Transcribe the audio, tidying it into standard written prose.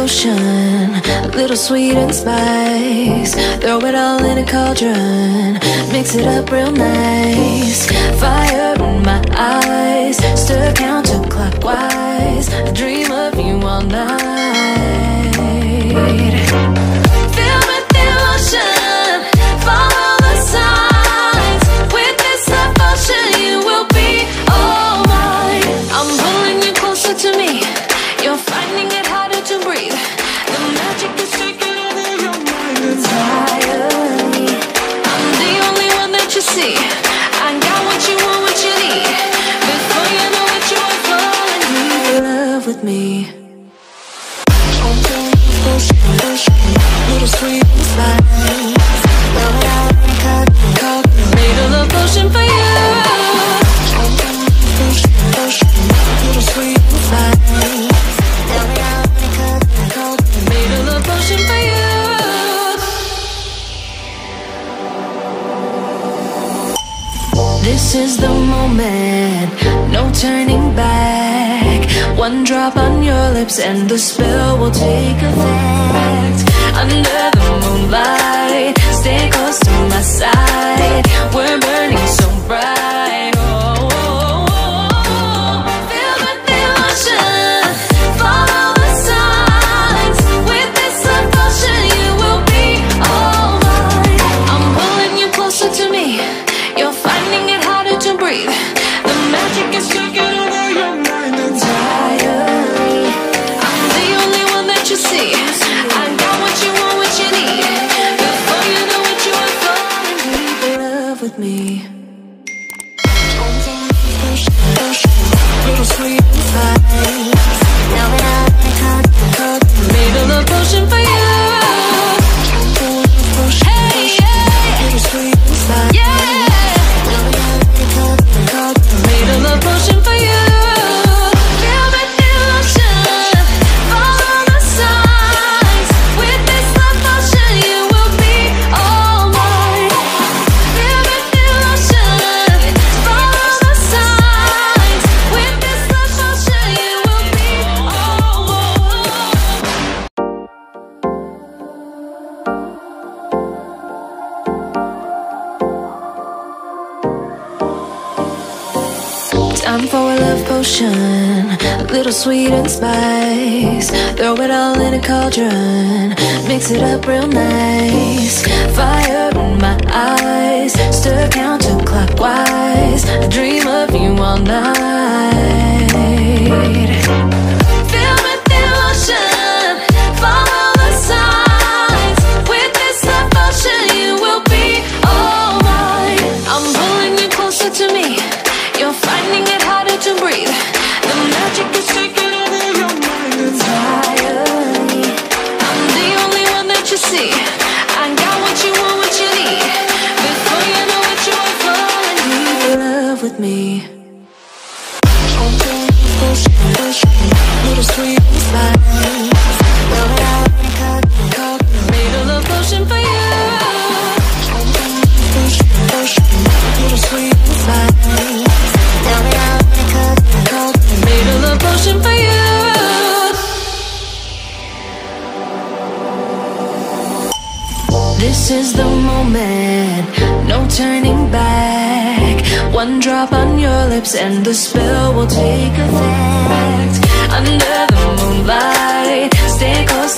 potion, a little sweet and spice. Throw it all in a cauldron, mix it up real nice. Fire in my eyes, stir counterclockwise. I dream of you all night. Feel with devotion, follow the signs. With this devotion, you will be all mine. I'm pulling you closer to me. You're finding it harder to breathe. The magic is taking over your mind entirely. I'm the only one that you see. I got what you want, what you need. Before you know it, you are falling in love with me. Little sweet spice. Made a love potion for you. Little sweet spice. Made a love potion for you. This is the moment, no turning back. One drop on your lips and the spell will take effect. Under the moonlight, stay close to my side. We're burning so bright. Oh, oh, oh. Feel the devotion, follow the signs. With this devotion, you will be all mine. I'm pulling you closer to me. You're finding it harder to breathe. The magic is taking over your mind entirely. I'm the only one that you see. I got what you want, what you need. Before you know it, you are falling deep in love with me. Little sweet spice. Made a love potion for you. Hey, yeah. Little sweet spice. Yeah. Made a love potion for you. Feel the devotion, follow the signs. With this love potion, you will be all mine. Feel the devotion, follow the signs. With this love potion, you will be all mine. Time for a love potion, a little sweet and spice. Throw it all in a cauldron, mix it up real nice. Fire in my eyes, stir counterclockwise. I dream of you all night. Feel with devotion, follow the signs. With this devotion, you will be all mine. I'm pulling you closer to me. You're finding it harder to breathe. The magic is taking over your mind entirely. I'm the only one that you see. I got what you want, what you need. Before you know it, you are falling deep in love with me. Little sweet spice. Made a love potion for you. Little sweet spice. Made a love potion for you. This is the moment, no turning back. One drop on your lips and the spell will take effect. Under the moonlight, stay close